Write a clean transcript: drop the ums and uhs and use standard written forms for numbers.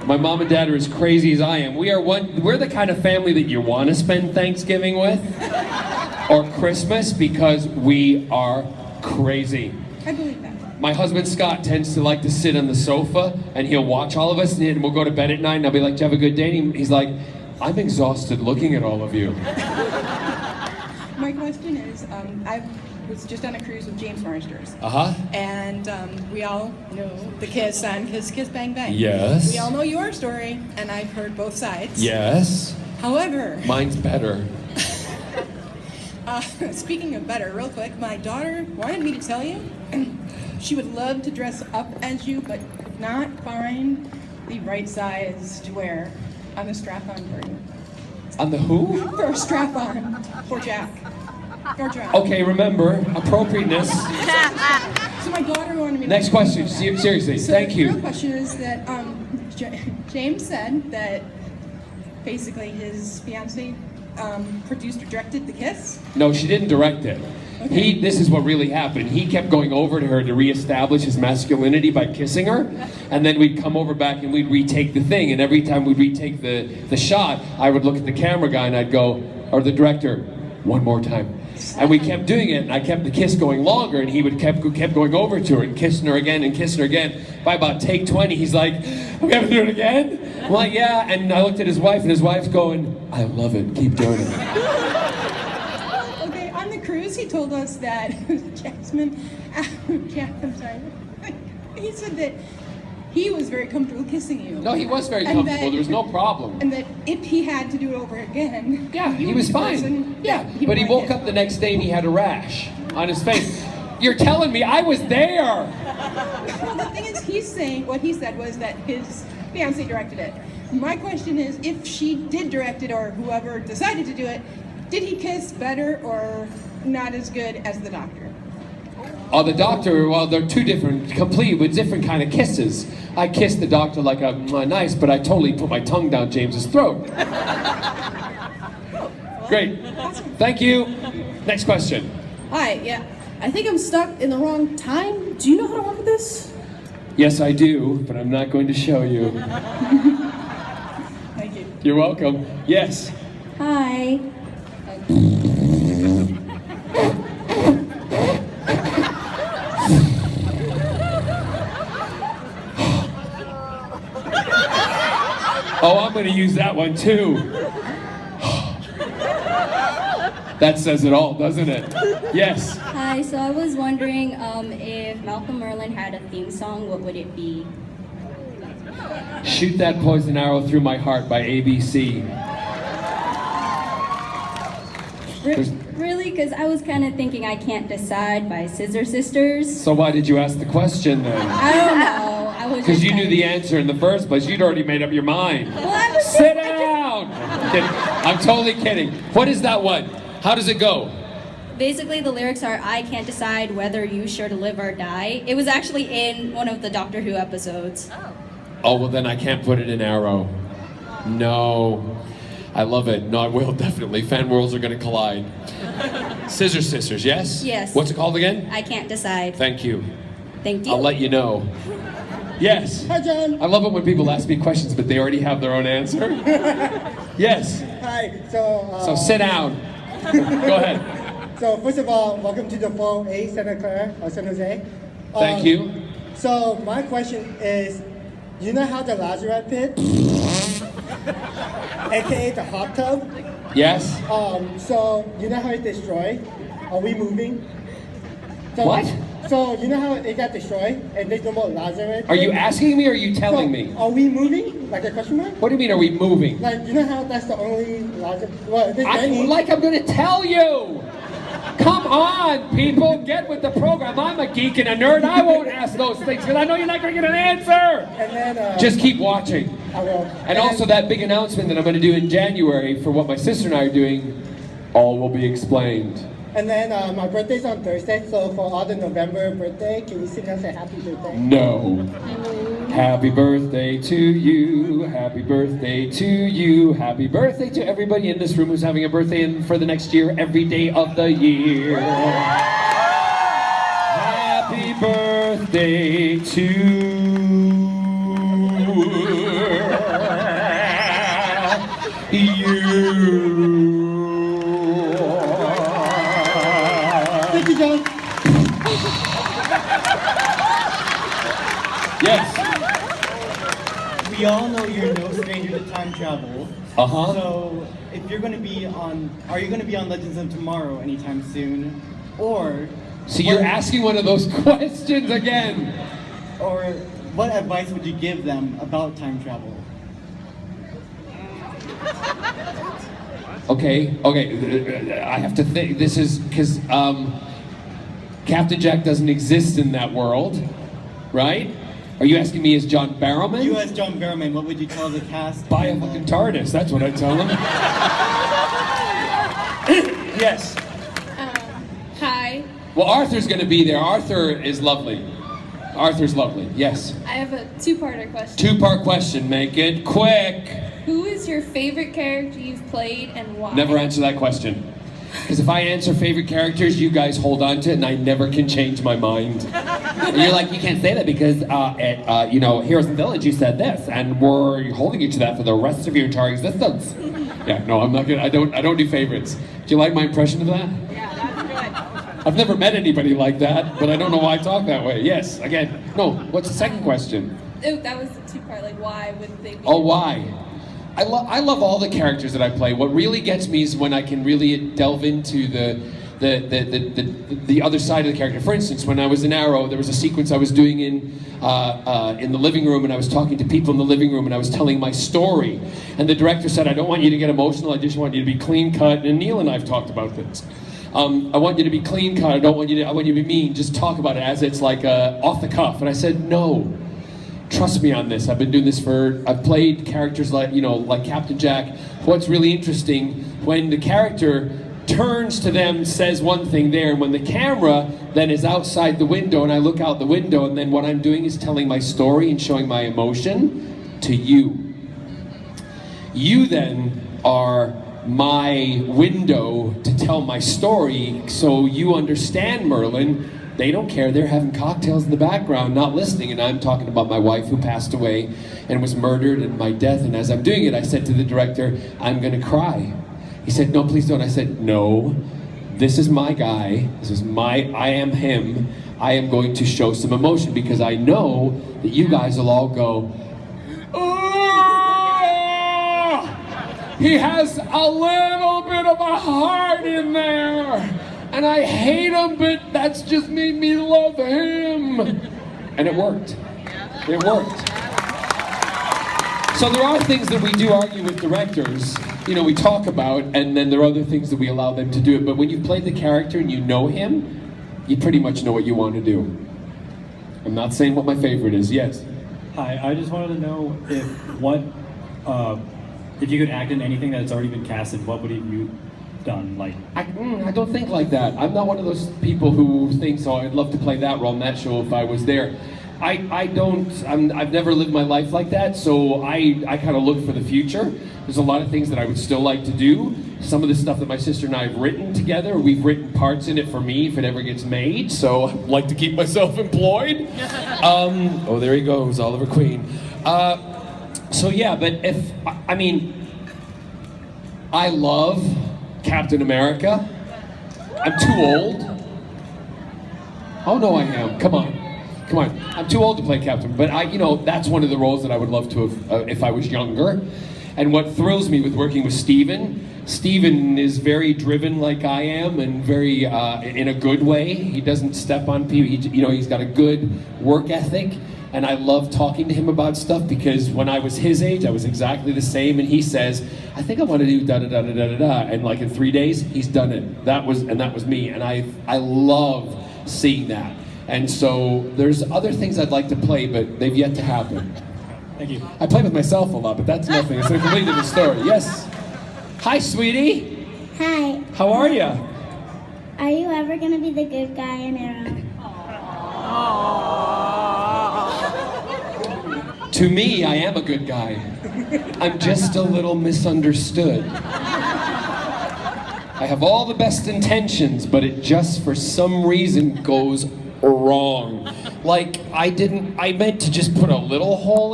My mom and dad are as crazy as I am. We're the kind of family that you want to spend Thanksgiving with or Christmas because we are crazy. I believe that. My husband Scott tends to like to sit on the sofa and he'll watch all of us and we'll go to bed at night and I'll be like, "Did you have a good day?" And he's like, "I'm exhausted looking at all of you." My question is, I was just on a cruise with James Marsters. And we all know the Kiss on Kiss Kiss Bang Bang. Yes. We all know your story, and I've heard both sides. Yes. However, Mine's better. Speaking of better, real quick, my daughter wanted me to tell you she would love to dress up as you, but could not find the right size to wear on the strap-on for you. On the who? For a strap-on for Jack. Or Jack. Okay, remember, appropriateness. So my daughter wanted me to... Next question, seriously, So thank the you. real question is that James said that basically his fiancée produced or directed the kiss. No, she didn't direct it. Okay. This is what really happened. He kept going over to her to reestablish his masculinity by kissing her, and then we'd come over back and we'd retake the thing, and every time we'd retake the shot, I would look at the camera guy and I'd go, or the director, "One more time." And we kept doing it, and I kept the kiss going longer, and he would kept going over to her and kissing her again and kissing her again. By about take 20, he's like, "Are we gonna do it again?" I'm like, "Yeah," and I looked at his wife, and his wife's going, "I love it, keep doing it." Okay, on the cruise, he told us that I'm sorry. He said that he was very comfortable kissing you. No, he was very And comfortable, that- there was no problem. And that if he had to do it over again, Yeah, you he were was the fine. person Yeah, that but he would woke like up the next day and he had a rash on his face. You're telling me I was there? it. Well, the thing is, he's saying what he said was that his fiancée directed it. My question is, if she did direct it or whoever decided to do it, did he kiss better or not as good as the doctor? Oh, the doctor, well, they're two different, complete with different kind of kisses. I kissed the doctor like a nice, but I totally put my tongue down James's throat. Great. Thank you. Next question. Hi, yeah. I think I'm stuck in the wrong time. Do you know how to work with this? Yes, I do, but I'm not going to show you. Thank you. You're welcome. Yes. Hi. Oh, I'm going to use that one too. That says it all, doesn't it? Yes. Hi, so I was wondering if Malcolm Merlin had a theme song, what would it be? Shoot That Poison Arrow Through My Heart by ABC. Really? Because I was kind of thinking I Can't Decide by Scissor Sisters. So why did you ask the question then? I don't know. I was Because just you knew kinda- the answer in the first place. You'd already made up your mind. Well, I was Sit down! Kidding. I'm totally kidding. What is that one? How does it go? Basically, the lyrics are, I can't decide whether you sure to live or die. It was actually in one of the Doctor Who episodes. Oh, well then I can't put it in Arrow. No. I love it. No, I will, definitely. Fan worlds are going to collide. Scissor Sisters, yes? Yes. What's it called again? I can't decide. Thank you. Thank you. I'll let you know. Yes. Hi, John. I love it when people ask me questions, but they already have their own answer. Yes. Hi. So sit down. Go ahead. So first of all, welcome to the 4A Santa Clara or San Jose. Thank you. So my question is, you know how the Lazarus pit, aka the hot tub? Yes? So you know how it destroyed? Are we moving? So, What? So you know how it got destroyed and there's no more Lazarus? Are you asking me or are you telling me? Are we moving? Like a question mark? What do you mean, are we moving? Like, you know how that's the only Lazarus? Well, there's many. I'm going to tell you. Come on, people, get with the program. I'm a geek and a nerd. I won't ask those things because I know you're not going to get an answer. And then, Just keep watching. I will. And also that big announcement that I'm going to do in January for what my sister and I are doing, all will be explained. And then my birthday's on Thursday, so for all the November birthday, can you sing us a happy birthday? No. Happy birthday to you, happy birthday to you, happy birthday to everybody in this room who's having a birthday and for the next year, every day of the year. Happy birthday to Thank you, John. Yes. We all know you're no stranger to time travel. Uh-huh. So, if you're going to be on, are you going to be on Legends of Tomorrow anytime soon? Or, So you're asking one of those questions again. or what advice would you give them about time travel? Okay, I have to think. This is because Captain Jack doesn't exist in that world, right? Are you asking me as John Barrowman? You as John Barrowman, what would you tell the cast? Buy a fucking TARDIS, that's what I tell them. Yes. Hi. Well, Arthur's gonna be there. Arthur is lovely. Arthur's lovely, yes. I have a two-parter question. Two-part question, make it quick. Who is your favorite character you've played and why? Never answer that question. Because if I answer favorite characters, you guys hold on to it and I never can change my mind. And you're like, you can't say that because, you know, Heroes in Village, you said this, and we're holding you to that for the rest of your entire existence. Yeah, no, I'm not gonna, I don't do favorites. Do you like my impression of that? Yeah, that's good. I've never met anybody like that, but I don't know why I talk that way. Yes, again. No, what's the second question? Oh, that was the two-part. Like, why would they be? Oh, why? I love all the characters that I play. What really gets me is when I can really delve into the other side of the character. For instance, when I was in Arrow, there was a sequence I was doing in the living room, and I was talking to people in the living room, and I was telling my story. And the director said, "I don't want you to get emotional. I just want you to be clean cut." And Neil and I've talked about this. I want you to be clean cut. I want you to be mean. Just talk about it as it's like off the cuff. And I said, "No. Trust me on this. I've been doing this I've played characters like, you know, like Captain Jack." What's really interesting, when the character turns to them, says one thing there, and when the camera then is outside the window and I look out the window, and then what I'm doing is telling my story and showing my emotion to you. You then are my window to tell my story, so you understand Merlin. They don't care. They're having cocktails in the background, not listening, and I'm talking about my wife who passed away and was murdered and my death. And as I'm doing it, I said to the director, "I'm gonna cry." He said, "No, please don't." I said, "No, this is my guy. I am him. I am going to show some emotion because I know that you guys will all go, oh, he has a little bit of a heart in there. And I hate him, but that's just made me love him." And it worked. It worked. So there are things that we do argue with directors, you know, we talk about, and then there are other things that we allow them to do it. But when you've played the character and you know him, you pretty much know what you want to do. I'm not saying what my favorite is, yes. Hi, I just wanted to know if you could act in anything that's already been casted, what would you done? Like, I don't think like that. I'm not one of those people who thinks, "Oh, I'd love to play that role in that show if I was there." I've never lived my life like that, so I kind of look for the future. There's a lot of things that I would still like to do. Some of the stuff that my sister and I have written together, we've written parts in it for me if it ever gets made, so I'd like to keep myself employed. Oh, there he goes, Oliver Queen. So yeah, but I love Captain America. I'm too old. Oh no, I am. Come on. I'm too old to play Captain, but that's one of the roles that I would love to have if I was younger. And what thrills me with working with Steven is very driven like I am, and very in a good way. He doesn't step on people. He's got a good work ethic. And I love talking to him about stuff because when I was his age, I was exactly the same. And he says, "I think I want to do da da da da da da," and like in 3 days, he's done it. That was me, and I love seeing that. And so there's other things I'd like to play, but they've yet to happen. thank you. I play with myself a lot, but that's nothing. It's a completely different story. Yes. Hi, sweetie. Hi. How are you? Are you ever gonna be the good guy in Arrow? To me, I am a good guy. I'm just a little misunderstood. I have all the best intentions, but it just for some reason goes wrong. Like I meant to just put a little hole in